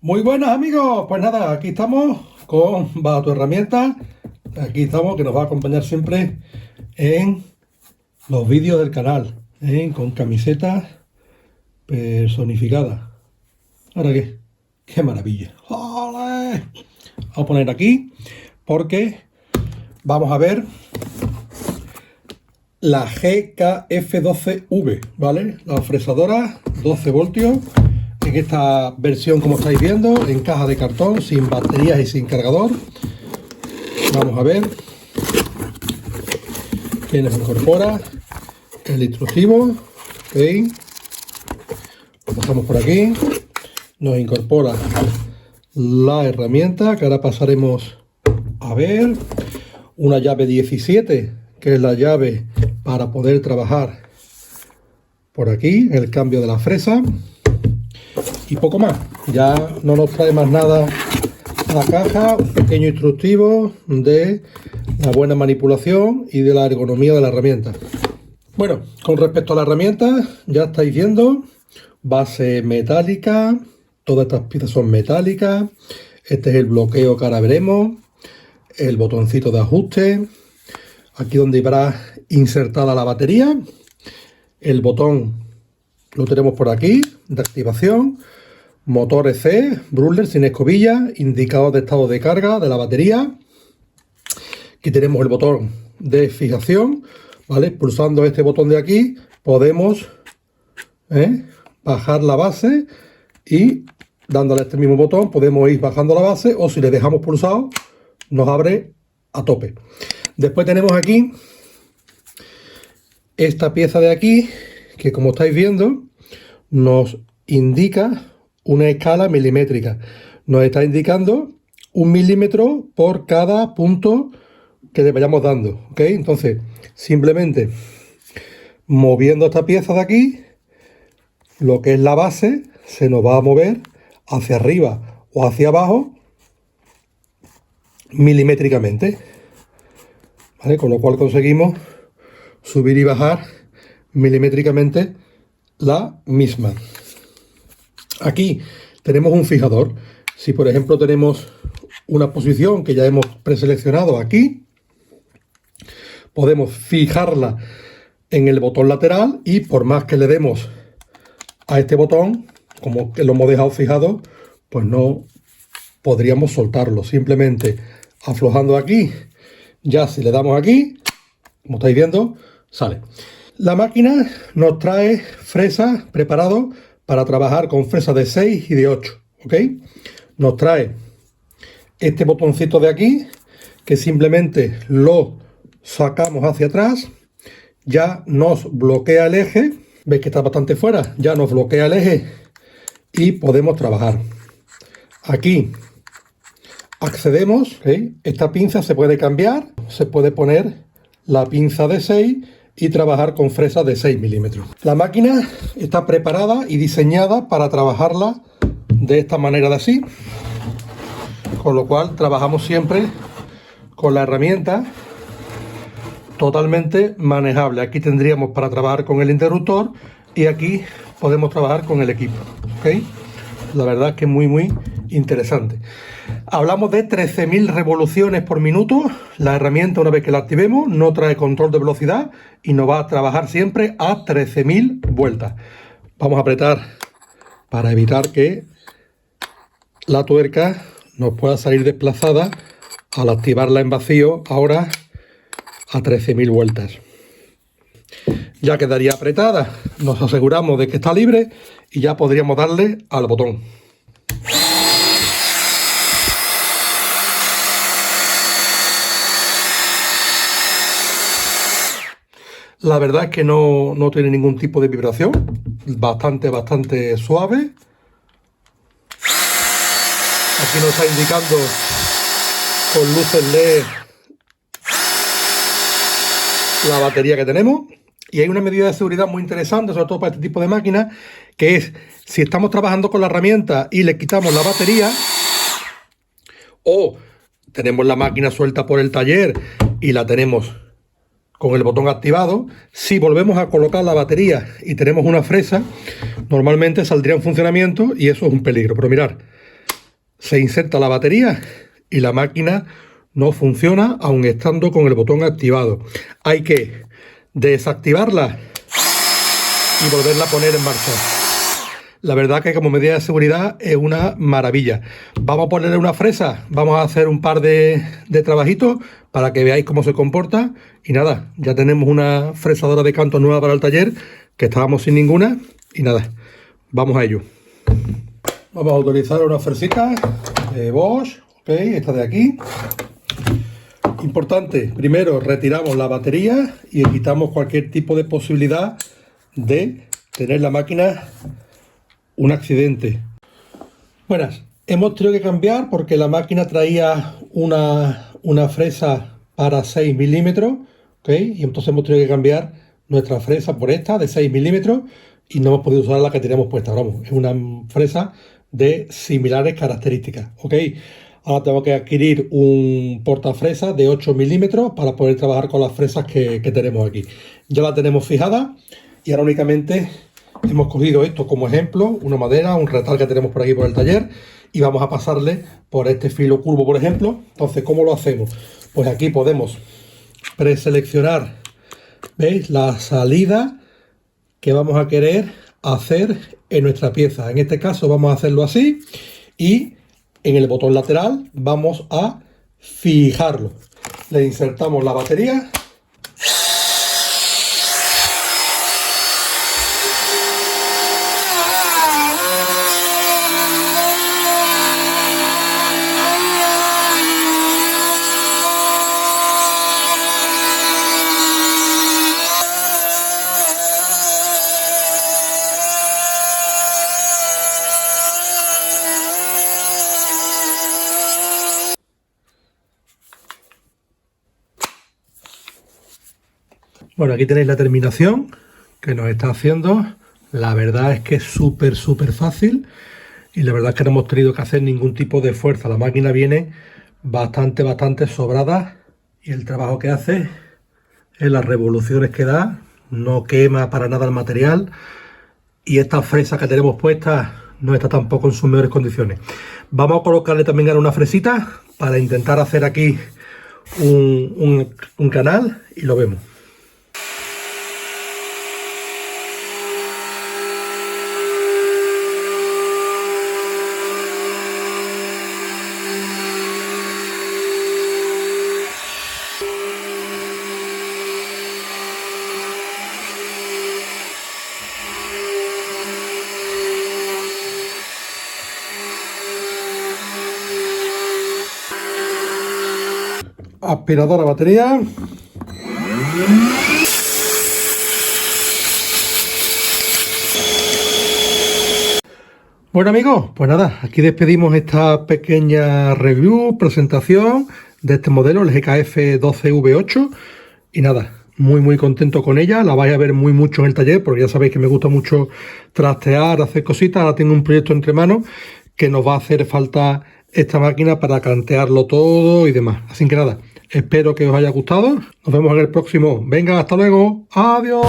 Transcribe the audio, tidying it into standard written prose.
Muy buenas amigos, pues nada, aquí estamos con Baja tu Herramienta. Aquí estamos, que nos va a acompañar siempre en los vídeos del canal, con camisetas personificadas. ¿Ahora qué? ¡Qué maravilla! ¡Ole! Vamos a poner aquí porque vamos a ver la GKF12V, ¿vale? La fresadora 12 voltios. En esta versión, como estáis viendo, en caja de cartón, sin baterías y sin cargador. Vamos a ver que nos incorpora el instructivo. ¿Okay? Lo pasamos por aquí. Nos incorpora la herramienta, que ahora pasaremos a ver. Una llave 17, que es la llave para poder trabajar por aquí, el cambio de la fresa. Y poco más, ya no nos trae más nada a la caja. Un pequeño instructivo de la buena manipulación y de la ergonomía de la herramienta. Bueno, con respecto a la herramienta, ya estáis viendo, base metálica, todas estas piezas son metálicas. Este es el bloqueo que ahora veremos, el botoncito de ajuste, aquí donde irá insertada la batería, el botón lo tenemos por aquí, de activación. Motor EC, Brusler sin escobilla, indicador de estado de carga de la batería. Aquí tenemos el botón de fijación, ¿vale? Pulsando este botón de aquí podemos bajar la base y dándole a este mismo botón podemos ir bajando la base, o si le dejamos pulsado nos abre a tope. Después tenemos aquí esta pieza de aquí que, como estáis viendo, nos indica una escala milimétrica. Nos está indicando 1 milímetro por cada punto que le vayamos dando, ¿ok? Entonces, simplemente moviendo esta pieza de aquí, lo que es la base se nos va a mover hacia arriba o hacia abajo milimétricamente, ¿vale? Con lo cual conseguimos subir y bajar milimétricamente la misma. Aquí tenemos un fijador. Si por ejemplo tenemos una posición que ya hemos preseleccionado aquí, podemos fijarla en el botón lateral y por más que le demos a este botón, como que lo hemos dejado fijado, pues no podríamos soltarlo. Simplemente aflojando aquí, ya si le damos aquí, como estáis viendo, sale. La máquina nos trae fresas preparados para trabajar con fresas de 6 y de 8, ¿ok? Nos trae este botoncito de aquí, que simplemente lo sacamos hacia atrás, ya nos bloquea el eje, veis que está bastante fuera, ya nos bloquea el eje y podemos trabajar. Aquí accedemos, ¿ok? Esta pinza se puede cambiar, se puede poner la pinza de 6 y trabajar con fresas de 6 milímetros. La máquina está preparada y diseñada para trabajarla de esta manera de así, con lo cual trabajamos siempre con la herramienta totalmente manejable. Aquí tendríamos para trabajar con el interruptor y aquí podemos trabajar con el equipo, ¿ok? La verdad es que es muy interesante. Hablamos de 13.000 revoluciones por minuto. La herramienta, una vez que la activemos, no trae control de velocidad y nos va a trabajar siempre a 13.000 vueltas. Vamos a apretar para evitar que la tuerca nos pueda salir desplazada al activarla en vacío ahora a 13.000 vueltas. Ya quedaría apretada, nos aseguramos de que está libre y ya podríamos darle al botón. La verdad es que no tiene ningún tipo de vibración, bastante suave. Aquí nos está indicando con luces LED la batería que tenemos. Y hay una medida de seguridad muy interesante, sobre todo para este tipo de máquinas, que es, si estamos trabajando con la herramienta y le quitamos la batería, o tenemos la máquina suelta por el taller y la tenemos con el botón activado, si volvemos a colocar la batería y tenemos una fresa, normalmente saldría en funcionamiento y eso es un peligro. Pero mirad, se inserta la batería y la máquina no funciona aun estando con el botón activado. Hay que desactivarla y volverla a poner en marcha. La verdad que como medida de seguridad es una maravilla. Vamos a ponerle una fresa, vamos a hacer un par de trabajitos para que veáis cómo se comporta. Y nada, ya tenemos una fresadora de canto nueva para el taller, que estábamos sin ninguna. Y nada, vamos a ello. Vamos a utilizar una fresita de Bosch, ok, esta de aquí. Importante, primero retiramos la batería y evitamos cualquier tipo de posibilidad de tener la máquina un accidente. Buenas, hemos tenido que cambiar porque la máquina traía una fresa para 6 milímetros, ¿ok? Y entonces hemos tenido que cambiar nuestra fresa por esta de 6 milímetros y no hemos podido usar la que teníamos puesta. Vamos, es una fresa de similares características, ¿ok? Ahora tengo que adquirir un portafresas de 8 milímetros para poder trabajar con las fresas que tenemos aquí. Ya la tenemos fijada y ahora únicamente hemos cogido esto como ejemplo, una madera, un retal que tenemos por aquí por el taller, y vamos a pasarle por este filo curvo, por ejemplo. Entonces, ¿cómo lo hacemos? Pues aquí podemos preseleccionar, ¿veis? La salida que vamos a querer hacer en nuestra pieza. En este caso vamos a hacerlo así y en el botón lateral vamos a fijarlo. Le insertamos la batería. Bueno, aquí tenéis la terminación que nos está haciendo. La verdad es que es súper fácil y la verdad es que no hemos tenido que hacer ningún tipo de fuerza. La máquina viene bastante sobrada y el trabajo que hace es las revoluciones que da, no quema para nada el material y esta fresa que tenemos puesta no está tampoco en sus mejores condiciones. Vamos a colocarle también ahora una fresita para intentar hacer aquí un canal y lo vemos. Aspiradora batería. Bueno amigos, pues nada, aquí despedimos esta pequeña review, presentación de este modelo, el GKF 12V8 y nada, muy contento con ella. La vais a ver mucho en el taller porque ya sabéis que me gusta mucho trastear, hacer cositas. Ahora tengo un proyecto entre manos que nos va a hacer falta esta máquina para cantearlo todo y demás. Así que nada, espero que os haya gustado. Nos vemos en el próximo. Venga, hasta luego. Adiós.